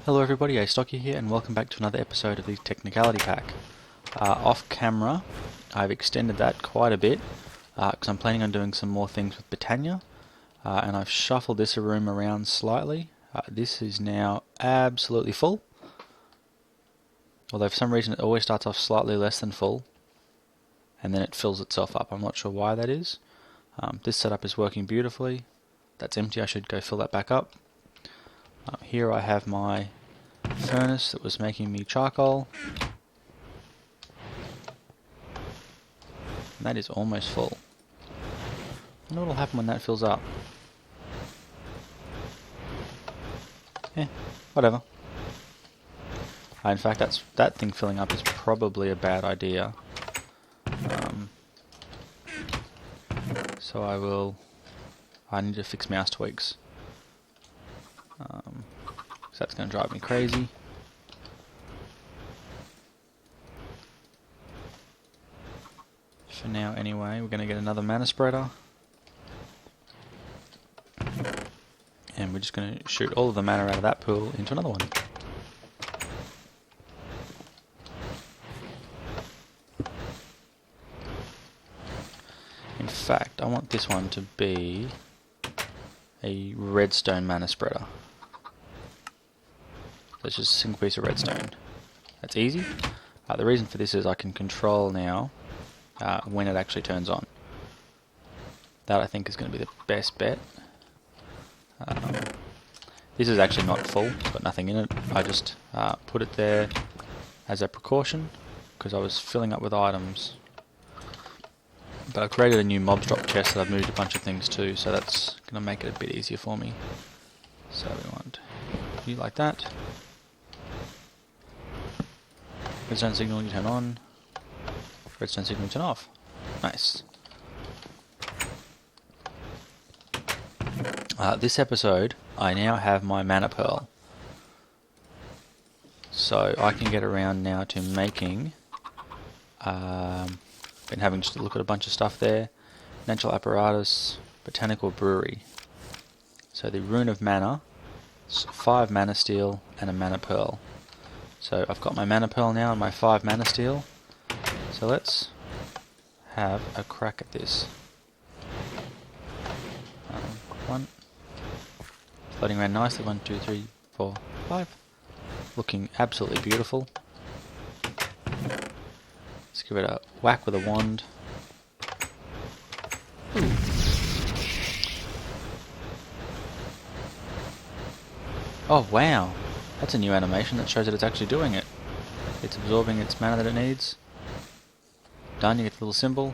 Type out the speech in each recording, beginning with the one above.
Hello everybody, Astocky here and welcome back to another episode of the Technicality pack. Off camera, I've extended that quite a bit because I'm planning on doing some more things with Botania, and I've shuffled this room around slightly. This is now absolutely full, although for some reason it always starts off slightly less than full and then it fills itself up. I'm not sure why that is. This setup is working beautifully. That's empty, I should go fill that back up. Here I have my furnace that was making me charcoal. And that is almost full. I wonder what will happen when that fills up. Whatever. In fact, that thing filling up is probably a bad idea. So I need to fix mouse tweaks. So that's going to drive me crazy. For now anyway, we're going to get another mana spreader. And we're just going to shoot all of the mana out of that pool into another one. In fact, I want this one to be a redstone mana spreader. That's just a single piece of redstone. That's easy. The reason for this is I can control now when it actually turns on. That I think is going to be the best bet. This is actually not full, it's got nothing in it. I just put it there as a precaution because I was filling up with items. But I've created a new mobs drop chest that I've moved a bunch of things to, so that's going to make it a bit easier for me. So we want you like that. Redstone signal you turn on. Redstone signal you turn off. Nice. This episode, I now have my mana pearl. So I can get around now to making... been having just a look at a bunch of stuff there. Natural apparatus, botanical brewery. So the rune of mana, 5 mana steel and a mana pearl. So I've got my mana pearl now and my 5 mana steel. So let's have a crack at this. One. Floating around nicely. 1, 2, 3, 4, 5. Looking absolutely beautiful. Let's give it a whack with a wand. Ooh. Oh wow, that's a new animation that shows that it's actually doing it. It's absorbing its mana that it needs. Done, you get the little symbol.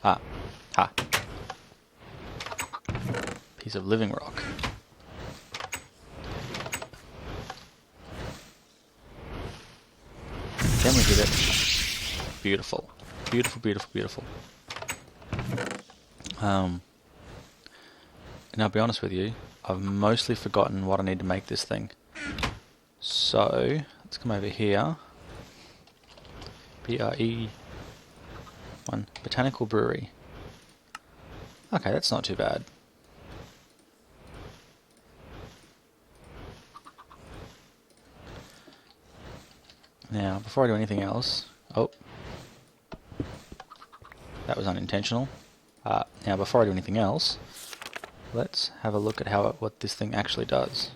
Ha. Piece of living rock. Then we give it beautiful. Beautiful, beautiful, beautiful. And I'll be honest with you, I've mostly forgotten what I need to make this thing. So, let's come over here. BRE1, Botanical Brewery. Okay, that's not too bad. Now, before I do anything else... Oh. That was unintentional. Now, before I do anything else, let's have a look at what this thing actually does.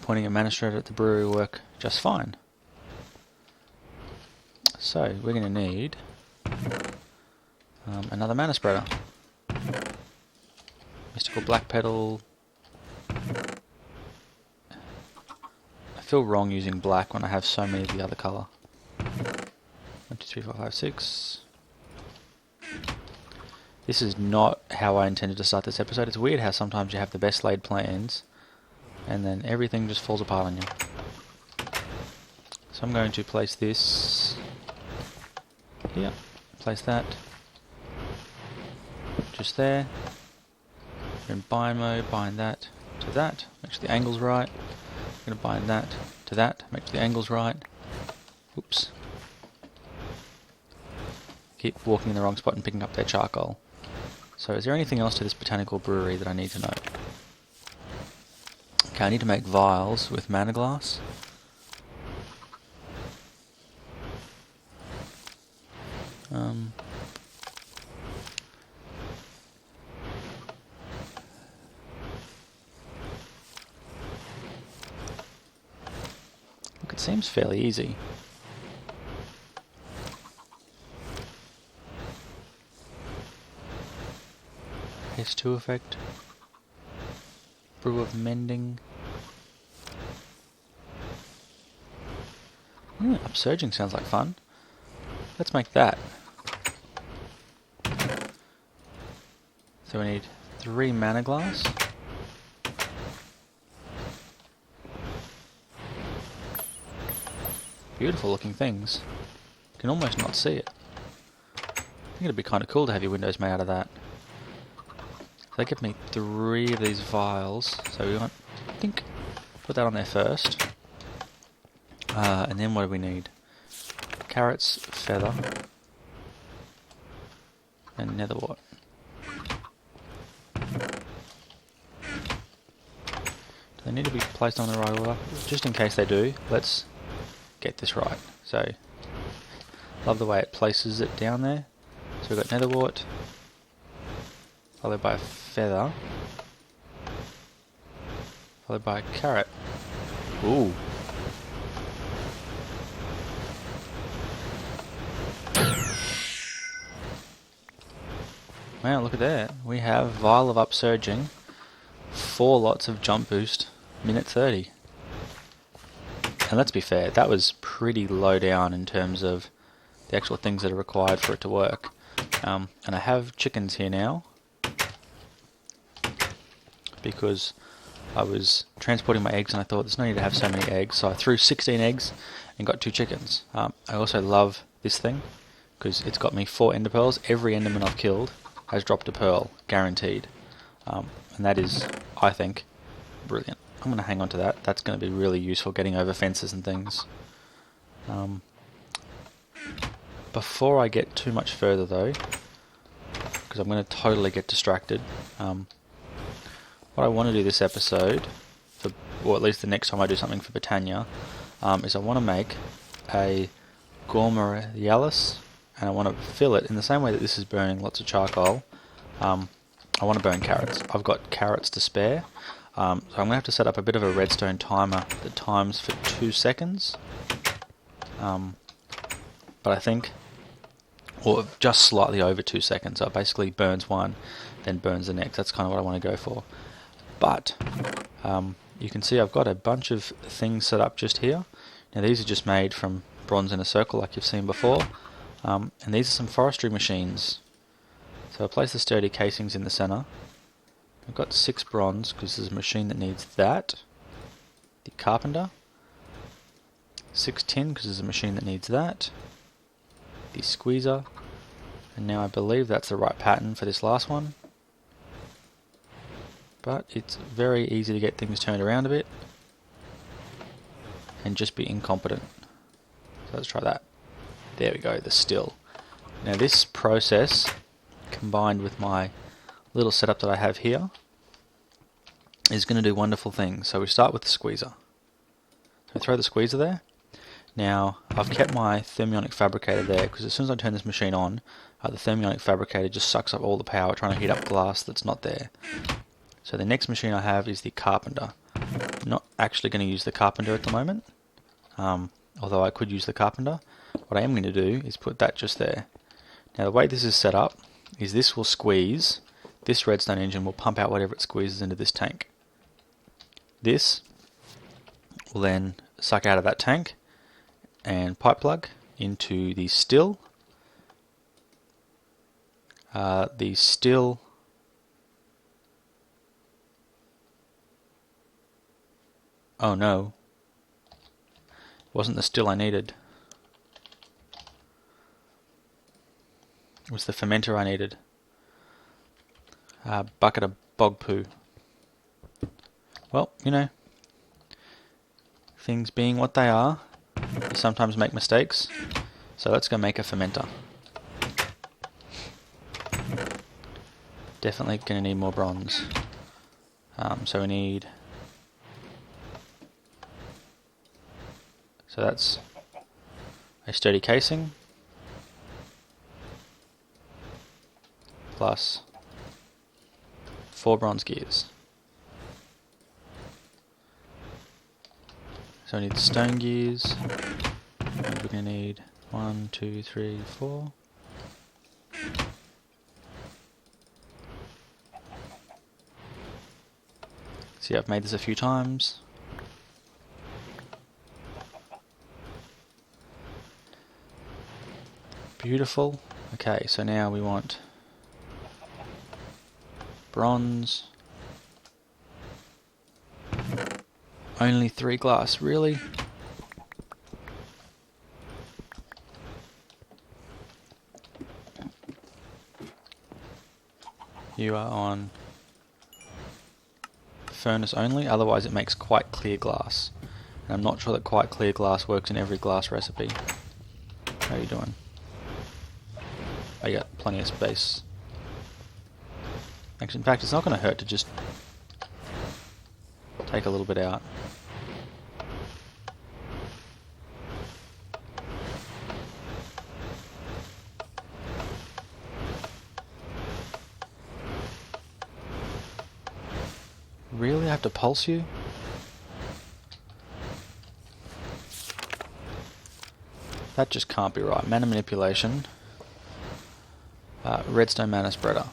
Pointing a mana spreader at the brewery will work just fine. So, we're going to need another mana spreader. Mystical black petal. I feel wrong using black when I have so many of the other colour. 1, 2, 3, 4, 5, 6. This is not how I intended to start this episode. It's weird how sometimes you have the best laid plans and then everything just falls apart on you. So I'm going to place this here, place that just there. We're in bind mode, bind that to that, make sure the angle's right. I'm going to bind that to that, make sure the angle's right. Oops. Keep walking in the wrong spot and picking up their charcoal. So is there anything else to this botanical brewery that I need to know? Okay, I need to make vials with mana glass. Look, it seems fairly easy. S2 effect. Brew of mending. Upsurging sounds like fun. Let's make that. So we need 3 mana glass. Beautiful looking things. You can almost not see it. I think it'd be kind of cool to have your windows made out of that. So they give me 3 of these vials. So we want, I think, put that on there first. And then what do we need? Carrots, feather, and netherwort. Do they need to be placed on the right order? Just in case they do, let's get this right. So, love the way it places it down there. So we've got netherwort, followed by a feather, followed by a carrot. Ooh. Wow, look at that. We have Vial of Upsurging, 4 lots of jump boost, minute 30. And let's be fair, that was pretty low down in terms of the actual things that are required for it to work. And I have chickens here now, because I was transporting my eggs and I thought there's no need to have so many eggs, so I threw 16 eggs and got 2 chickens. I also love this thing, because it's got me 4 ender pearls. Every enderman I've killed has dropped a pearl, guaranteed. And that is, I think, brilliant. I'm going to hang on to that. That's going to be really useful getting over fences and things. Before I get too much further though, because I'm going to totally get distracted, what I want to do this episode, or at least the next time I do something for Botania, is I want to make a gourmet-yalis, and I want to fill it in the same way that this is burning lots of charcoal. I want to burn carrots. I've got carrots to spare, so I'm going to have to set up a bit of a redstone timer that times for 2 seconds. But I think, or just slightly over 2 seconds, so it basically burns one, then burns the next. That's kind of what I want to go for. But you can see I've got a bunch of things set up just here. Now these are just made from bronze in a circle like you've seen before. And these are some forestry machines. So I place the sturdy casings in the center. I've got 6 bronze because there's a machine that needs that. The carpenter. 6 tin because there's a machine that needs that. The squeezer. And now I believe that's the right pattern for this last one. But it's very easy to get things turned around a bit and just be incompetent. So let's try that. There we go, the still. Now this process, combined with my little setup that I have here, is going to do wonderful things. So we start with the squeezer. So I throw the squeezer there. Now I've kept my thermionic fabricator there because as soon as I turn this machine on, the thermionic fabricator just sucks up all the power trying to heat up glass that's not there. So the next machine I have is the carpenter. I'm not actually going to use the carpenter at the moment, although I could use the carpenter. What I am going to do is put that just there. Now the way this is set up is this will squeeze, this redstone engine will pump out whatever it squeezes into this tank. This will then suck out of that tank and pipe plug into the still. The still oh no, it wasn't the still I needed. It was the fermenter I needed. A bucket of bog poo. Well, you know, things being what they are, you sometimes make mistakes. So let's go make a fermenter. Definitely going to need more bronze. So we need... So that's a sturdy casing plus 4 bronze gears. So we need stone gears. And we're going to need 1, 2, 3, 4. See, I've made this a few times. Beautiful. Okay, so now we want bronze. Only 3 glass, really? You are on furnace only, otherwise it makes quite clear glass. And I'm not sure that quite clear glass works in every glass recipe. How are you doing? Oh, you got plenty of space. Actually, in fact, it's not going to hurt to just take a little bit out. Really? I have to pulse you? That just can't be right. Mana manipulation. Redstone mana spreader.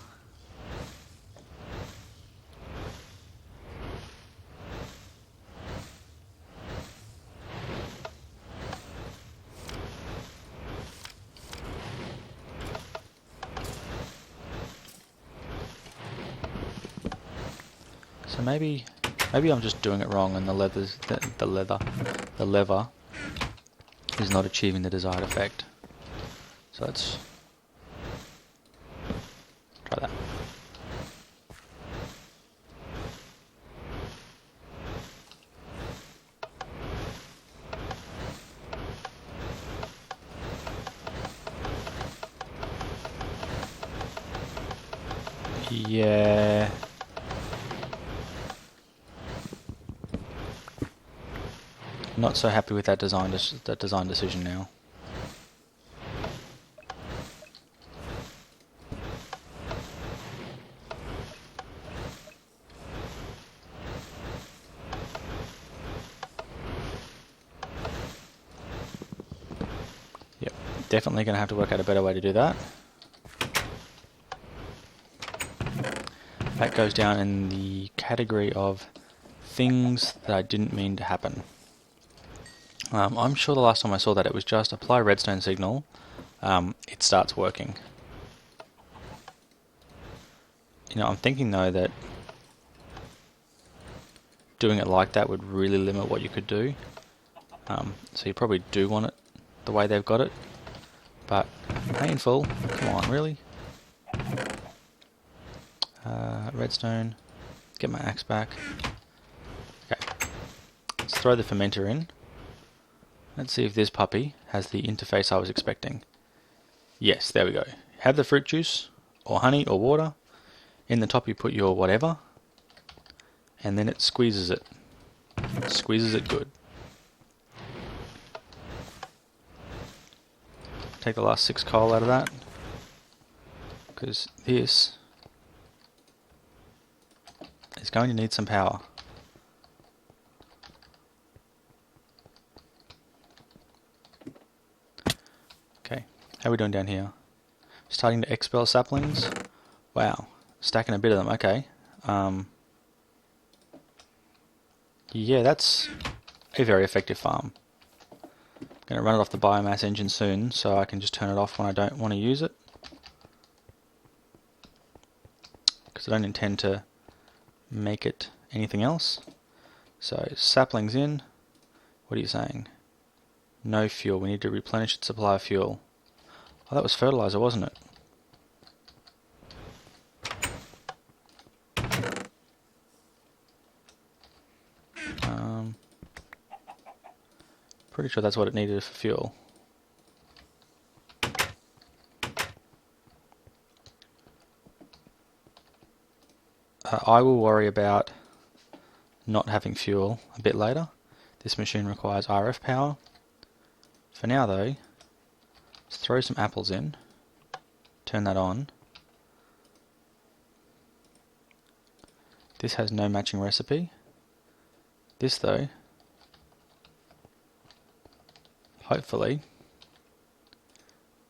So maybe I'm just doing it wrong and the lever is not achieving the desired effect. So let's try that. Yeah. Not so happy with that design decision now. Yep, definitely going to have to work out a better way to do that. That goes down in the category of things that I didn't mean to happen. I'm sure the last time I saw that it was just apply redstone signal, it starts working. You know, I'm thinking though that doing it like that would really limit what you could do. So you probably do want it the way they've got it, but painful, come on, really? Redstone, get my axe back. Okay, let's throw the fermenter in. Let's see if this puppy has the interface I was expecting. Yes, there we go. Have the fruit juice, or honey, or water. In the top you put your whatever, and then it squeezes it. Squeezes it good. Take the last 6 coal out of that, because this is going to need some power. Okay, how are we doing down here? Starting to expel saplings. Wow, stacking a bit of them, okay. Yeah, that's a very effective farm. I'm going to run it off the biomass engine soon, so I can just turn it off when I don't want to use it. Because I don't intend to make it anything else. So, saplings in. What are you saying? No fuel, we need to replenish its supply of fuel. Oh, that was fertilizer, wasn't it? Pretty sure that's what it needed for fuel. I will worry about not having fuel a bit later. This machine requires RF power. For now though, let's throw some apples in, turn that on. This has no matching recipe. This though, hopefully,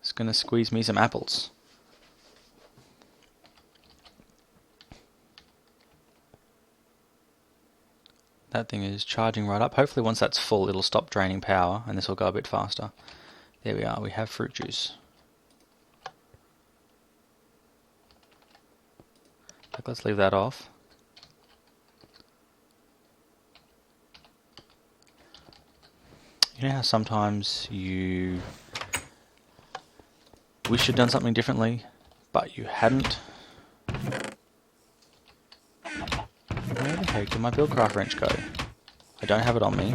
is going to squeeze me some apples. That thing is charging right up. Hopefully once that's full it'll stop draining power and this will go a bit faster. There we are, we have fruit juice. Let's leave that off. You know how sometimes you wish you'd done something differently, but you hadn't? Where the heck did my Buildcraft wrench go? I don't have it on me.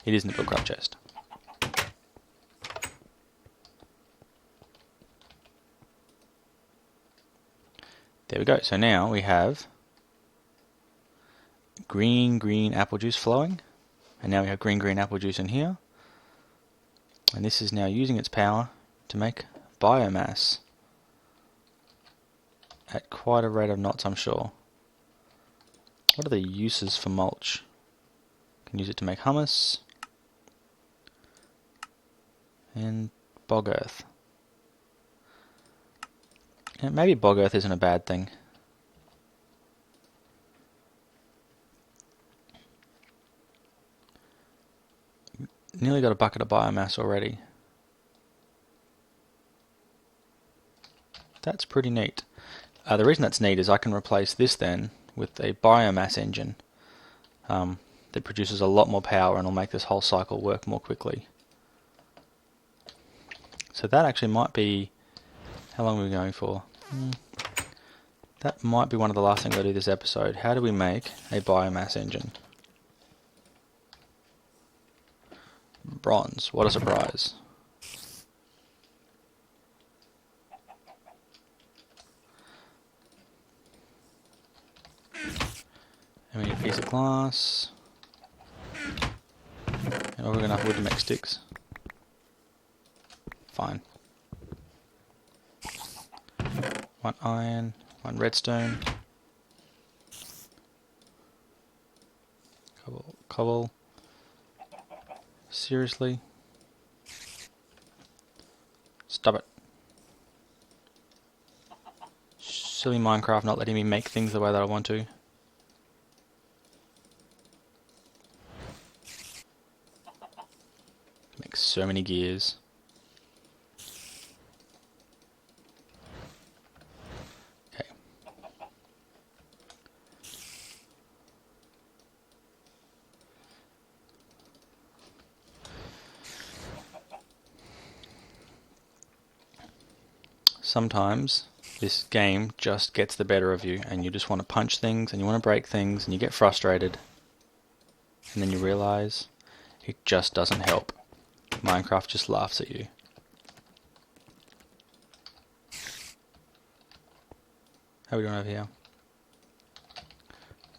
It is in the Buildcraft chest. There we go. So now we have green apple juice flowing. And now we have green apple juice in here. And this is now using its power to make biomass. At quite a rate of knots, I'm sure. What are the uses for mulch? You can use it to make hummus. And bog earth. Yeah, maybe bog earth isn't a bad thing. Nearly got a bucket of biomass already. That's pretty neat. The reason that's neat is I can replace this then with a biomass engine that produces a lot more power and will make this whole cycle work more quickly. So that actually might be... How long are we going for? That might be one of the last things I do this episode. How do we make a biomass engine? Bronze. What a surprise. And we need a piece of glass. And we've got enough wood to make sticks. Fine. 1 iron, 1 redstone. Cobble. Seriously? Stop it. Silly Minecraft not letting me make things the way that I want to. Make so many gears. Okay. Sometimes this game just gets the better of you and you just want to punch things and you want to break things and you get frustrated and then you realize it just doesn't help. Minecraft just laughs at you. How are we doing over here?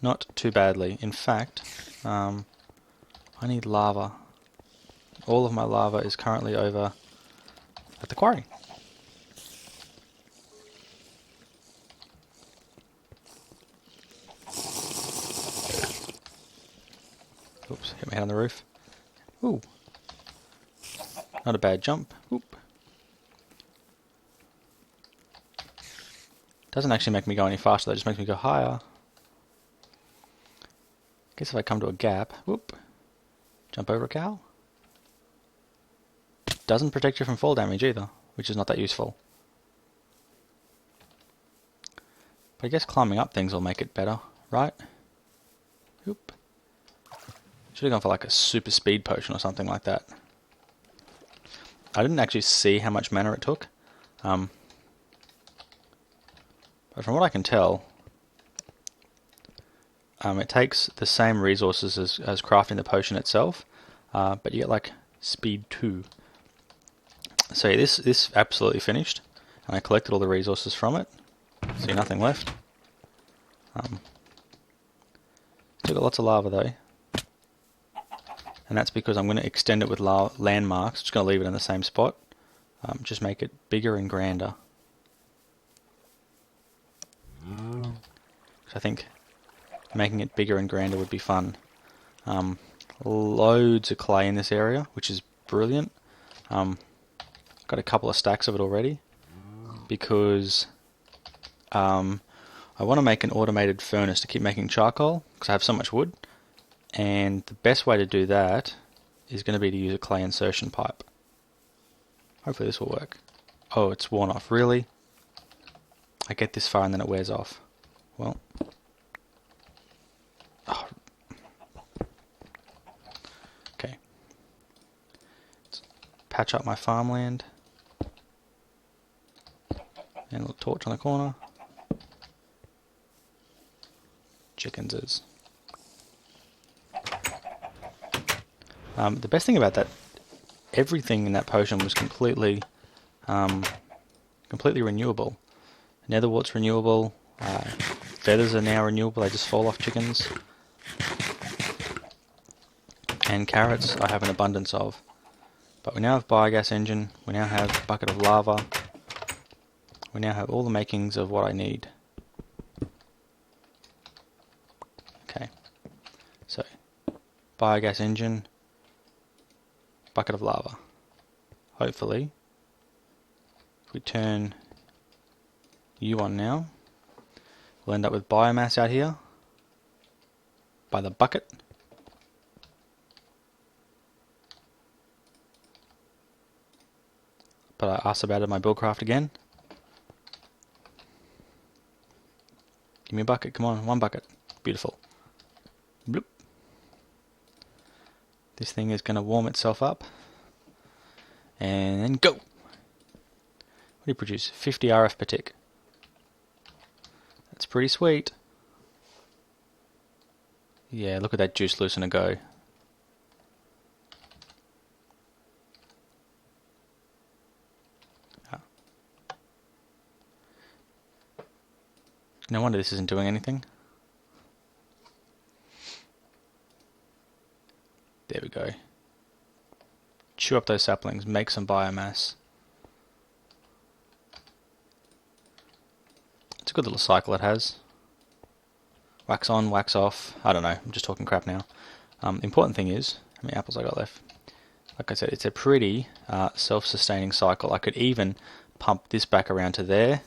Not too badly. In fact, I need lava. All of my lava is currently over at the quarry. Oops, hit my head on the roof. Ooh. Not a bad jump. Oop. Doesn't actually make me go any faster, that just makes me go higher. Guess if I come to a gap, whoop, jump over a cow. Doesn't protect you from fall damage either, which is not that useful. But I guess climbing up things will make it better, right? Oop. Should have gone for like a super speed potion or something like that. I didn't actually see how much mana it took. But from what I can tell, it takes the same resources as crafting the potion itself, but you get like speed 2. So yeah, this absolutely finished, and I collected all the resources from it. See, nothing left. Still got lots of lava though. And that's because I'm going to extend it with landmarks. Just going to leave it in the same spot. Just make it bigger and grander. I think making it bigger and grander would be fun. Loads of clay in this area, which is brilliant. Got a couple of stacks of it already because I want to make an automated furnace to keep making charcoal because I have so much wood. And the best way to do that is going to be to use a clay insertion pipe. Hopefully this will work. Oh, it's worn off. Really? I get this far and then it wears off. Well. Oh. Okay. Let's patch up my farmland. And a little torch on the corner. Chickens is. The best thing about that, everything in that potion was completely renewable. Netherwart's renewable. Feathers are now renewable. They just fall off chickens. And carrots I have an abundance of. But we now have biogas engine. We now have bucket of lava. We now have all the makings of what I need. Okay. So, biogas engine. Bucket of lava. Hopefully, if we turn you on now, we'll end up with biomass out here by the bucket. But I asked about it in my Buildcraft again. Give me a bucket, come on, one bucket. Beautiful. Bloop. This thing is going to warm itself up. And then go! What do you produce? 50 RF per tick. That's pretty sweet. Yeah, look at that juice loosener go. No wonder this isn't doing anything. There we go. Chew up those saplings, make some biomass. It's a good little cycle it has. Wax on, wax off. I don't know, I'm just talking crap now. The important thing is, how many apples I got left? Like I said, it's a pretty self-sustaining cycle. I could even pump this back around to there,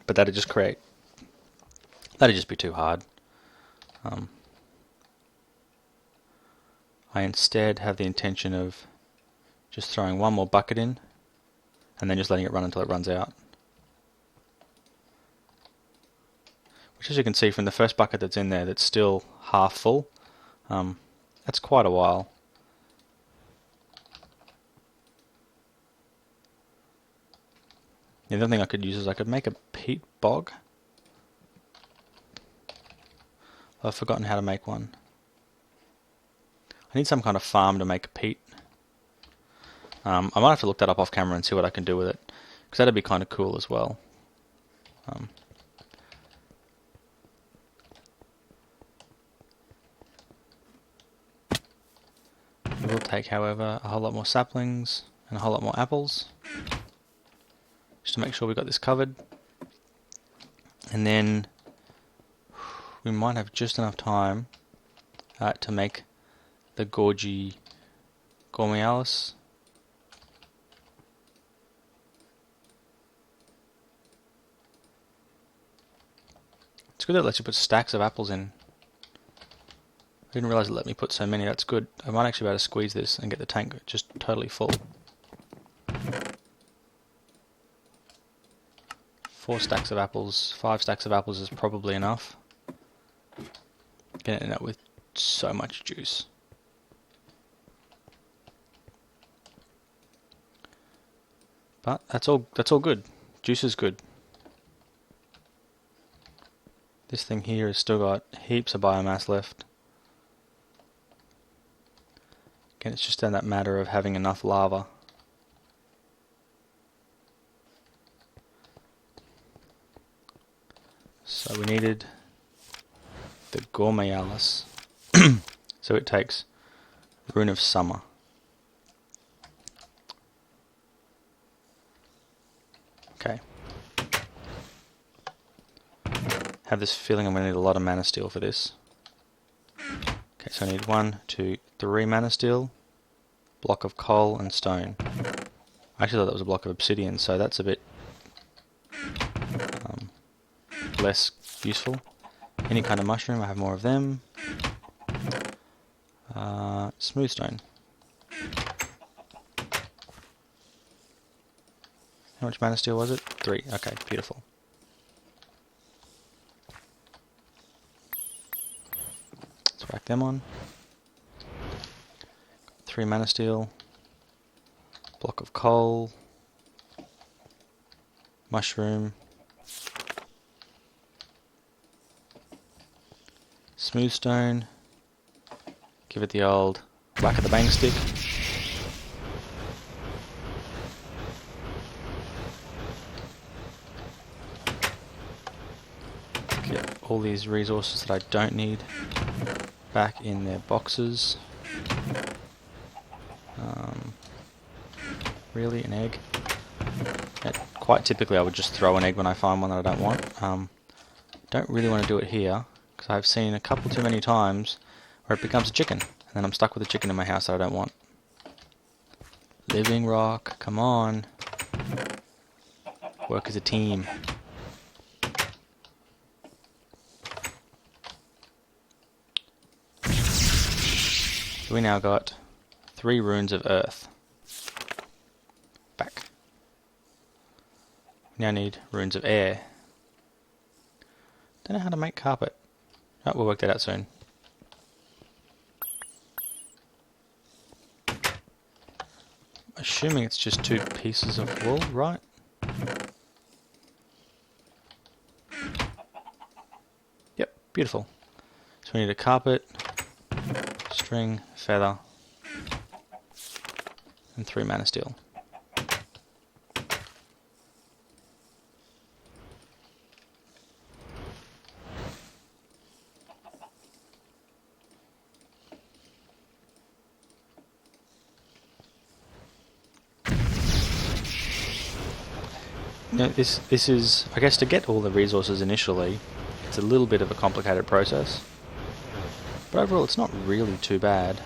but that'd just be too hard. I instead have the intention of just throwing one more bucket in and then just letting it run until it runs out. Which, as you can see from the first bucket that's in there that's still half full, that's quite a while. The other thing I could use is I could make a peat bog. I've forgotten how to make one. I need some kind of farm to make a peat. I might have to look that up off camera and see what I can do with it, because that'd be kind of cool as well. It will take, however, a whole lot more saplings and a whole lot more apples, just to make sure we got this covered. And then we might have just enough time to make the Gormialis. It's good that it lets you put stacks of apples in. I didn't realise it let me put so many, that's good. I might actually be able to squeeze this and get the tank just totally full. 4 stacks of apples, 5 stacks of apples is probably enough. Gonna end up with so much juice. But that's all good. Juice is good. This thing here has still got heaps of biomass left. Again, it's just that matter of having enough lava. So we needed the Gourmetalis. So it takes Rune of Summer. Okay. Have this feeling I'm going to need a lot of mana steel for this. Okay, so I need 1, 2, 3 mana steel, block of coal and stone. I actually thought that was a block of obsidian, so that's a bit less useful. Any kind of mushroom, I have more of them. Smooth stone. How much mana steel was it? 3. Okay, beautiful. Let's whack them on. 3 mana steel. Block of coal. Mushroom. Smooth stone. Give it the old whack of the bang stick. Get all these resources that I don't need back in their boxes. Really, an egg? Quite typically I would just throw an egg when I find one that I don't want. Don't really want to do it here, because I've seen a couple too many times where it becomes a chicken, and then I'm stuck with a chicken in my house that I don't want. Living rock, come on. Work as a team. So we now got 3 runes of earth. Back. We now need runes of air. Don't know how to make carpet. Oh, we'll work that out soon. Assuming it's just 2 pieces of wool, right? Yep, beautiful. So we need a carpet, string, feather, and 3 mana steel. Now this is, I guess, to get all the resources initially, it's a little bit of a complicated process. But overall it's not really too bad.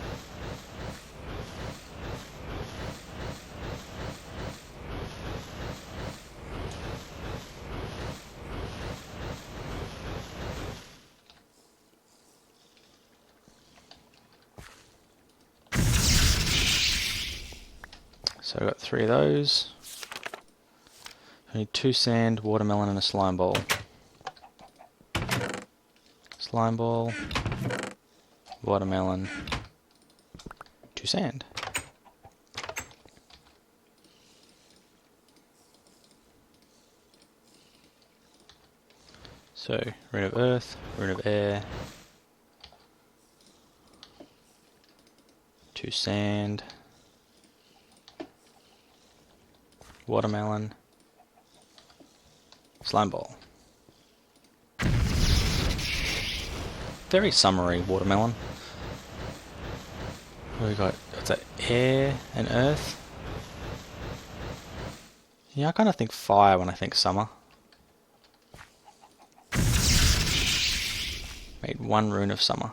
So I've got 3 of those. I need 2 sand, watermelon and a slime ball. Slime ball, watermelon, 2 sand. So, rune of earth, rune of air, 2 sand, watermelon, slime ball. Very summery watermelon. What do we got? What's that? Air and earth? Yeah, I kind of think fire when I think summer. Made 1 rune of summer.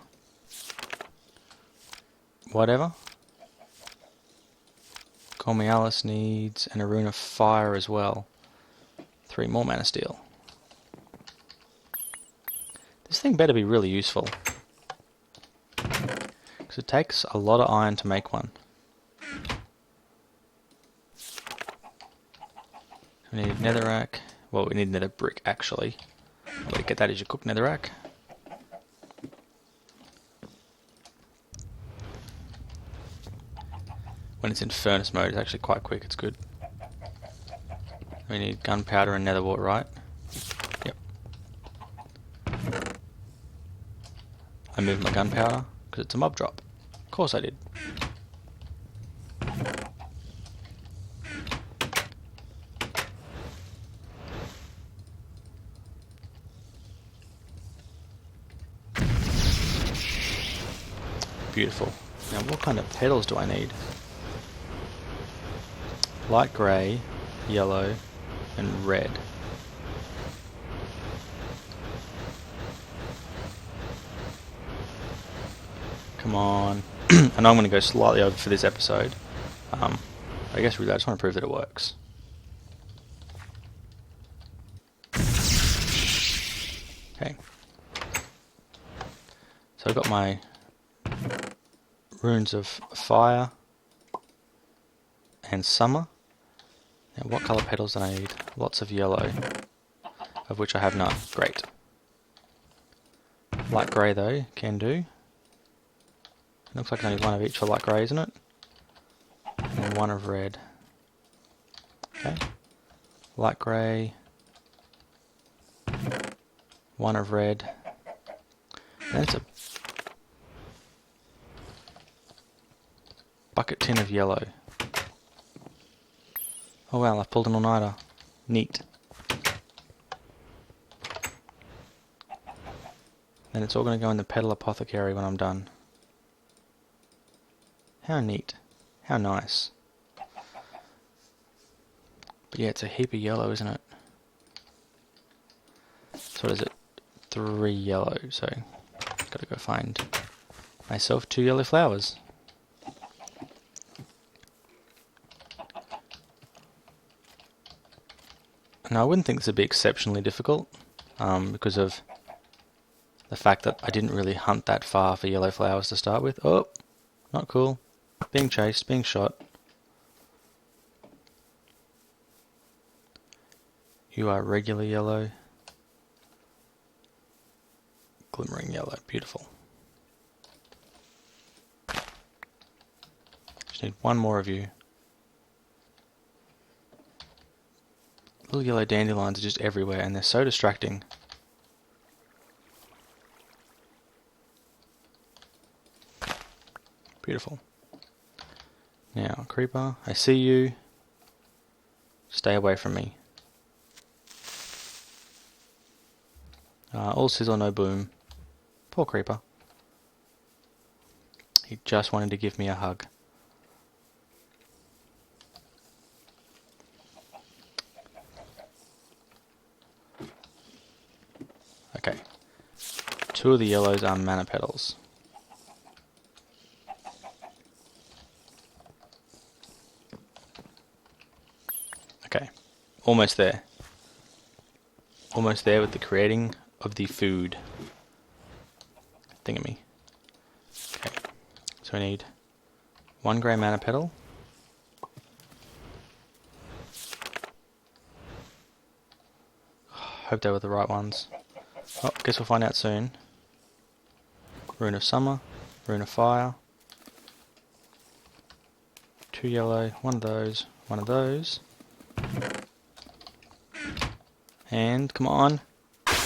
Whatever. Gourmetalis needs and a rune of fire as well. 3 more mana steel. This thing better be really useful, because it takes a lot of iron to make one. We need netherrack. Well, we need nether brick actually. The way to get that is you cook netherrack. When it's in furnace mode, it's actually quite quick. It's good. We need gunpowder and nether wart, right? Yep. I moved my gunpowder because it's a mob drop. Of course I did. Beautiful. Now what kind of petals do I need? Light grey, yellow, and red. Come on. I know I'm going to go slightly over for this episode. I guess really I just want to prove that it works. Okay. So I've got my runes of fire and summer. Now what colour petals do I need? Lots of yellow, of which I have none. Great. Light grey though, can do. Looks like only one of each for light grey, isn't it? And one of red. Okay. Light grey. One of red. And that's a bucket tin of yellow. Oh wow, I've pulled an all-nighter. Neat. Then it's all going to go in the petal apothecary when I'm done. How neat. How nice. But yeah, it's a heap of yellow, isn't it? So what is it? 3 yellow, so gotta go find myself 2 yellow flowers. Now I wouldn't think this would be exceptionally difficult, because of the fact that I didn't really hunt that far for yellow flowers to start with. Oh, not cool. Being chased, being shot. You are regular yellow. Glimmering yellow, beautiful. Just need one more of you. Little yellow dandelions are just everywhere and they're so distracting. Beautiful. Now, creeper, I see you. Stay away from me. All sizzle, no boom. Poor creeper. He just wanted to give me a hug. Okay. 2 of the yellows are mana petals. Okay. Almost there. Almost there with the creating of the food thingamy. Okay. So I need 1 grey mana petal. Hope they were the right ones. Oh, guess we'll find out soon. Rune of Summer, Rune of Fire. 2 yellow, 1 of those, 1 of those. And, come on.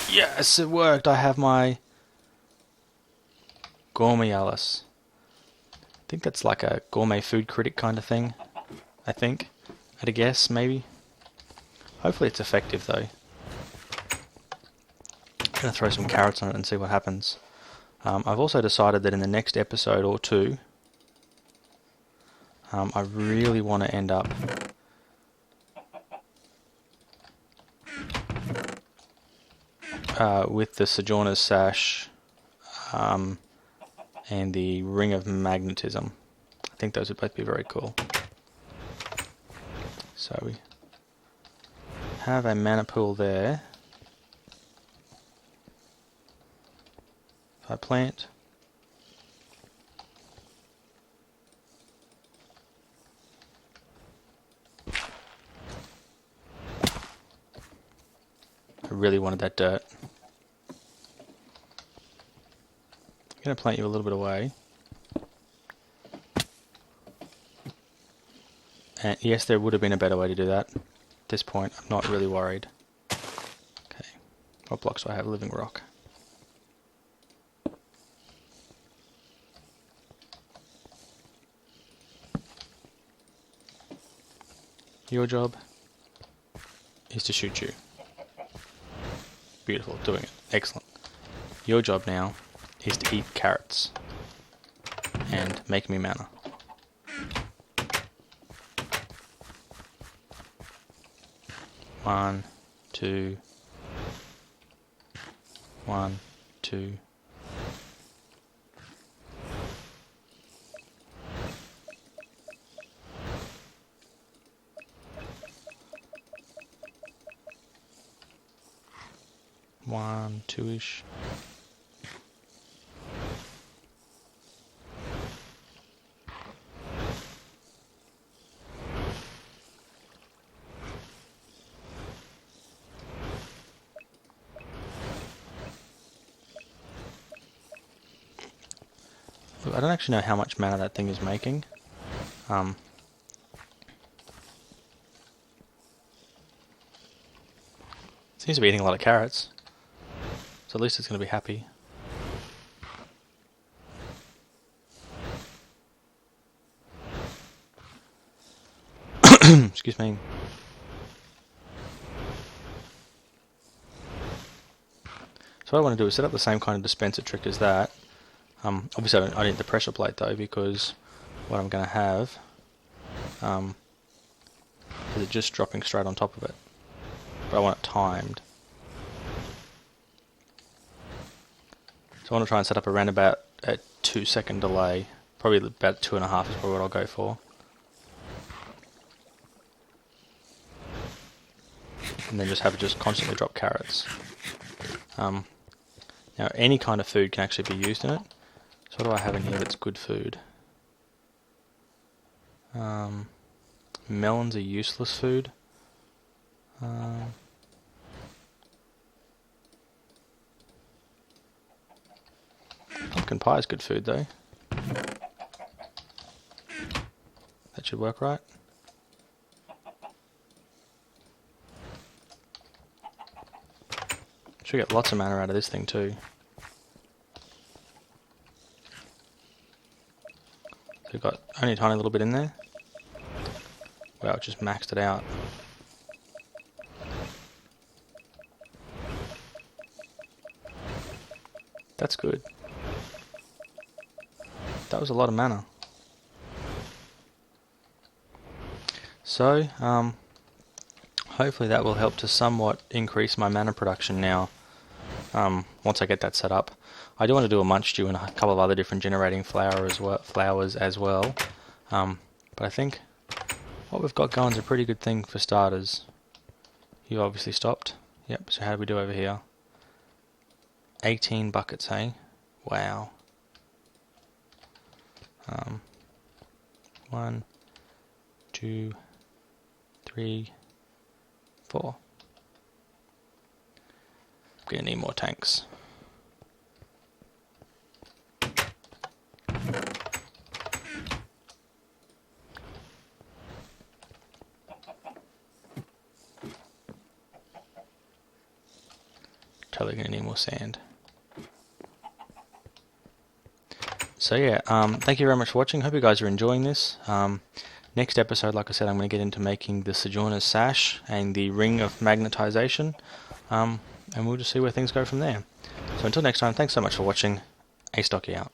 Yes, it worked! I have my Gourmet Alice. I think that's like a gourmet food critic kind of thing. I think. At a guess, maybe. Hopefully it's effective though. I'm going to throw some carrots on it and see what happens. I've also decided that in the next episode or 2, I really want to end up with the Sojourner's Sash and the Ring of Magnetism. I think those would both be very cool. So we have a mana pool there. If I plant, I really wanted that dirt. I'm going to plant you a little bit away. And yes, there would have been a better way to do that. At this point, I'm not really worried. Okay, what blocks do I have? Living rock. Your job is to shoot you. Beautiful, doing it. Excellent. Your job now is to eat carrots. and make me mana. One, two, 1, 2. One, two-ish. Look, I don't actually know how much mana that thing is making. Seems to be eating a lot of carrots, so at least it's going to be happy. Excuse me. So what I want to do is set up the same kind of dispenser trick as that. Obviously I need the pressure plate though, because what I'm going to have is it just dropping straight on top of it. But I want it timed. So I want to try and set up around about a 2-second delay. Probably about 2.5 is probably what I'll go for. And then just have it just constantly drop carrots. Now any kind of food can actually be used in it. So what do I have in here that's good food? Melons are useless food. Pumpkin pie is good food though. That should work right. Should get lots of mana out of this thing too. So we've got only a tiny little bit in there. Wow, it just maxed it out. That's good. That was a lot of mana. So, hopefully that will help to somewhat increase my mana production now. Once I get that set up. I do want to do a munch stew and a couple of other different generating flowers as well. But I think what we've got going is a pretty good thing for starters. You obviously stopped. Yep, so how do we do over here? 18 buckets, hey? Wow. 1, 2, 3, 4. I'm gonna need more tanks. Totally gonna need more sand. So yeah, thank you very much for watching. Hope you guys are enjoying this. Next episode, like I said, I'm going to get into making the Sojourner's Sash and the Ring of Magnetization, and we'll just see where things go from there. So until next time, thanks so much for watching. Astocky out.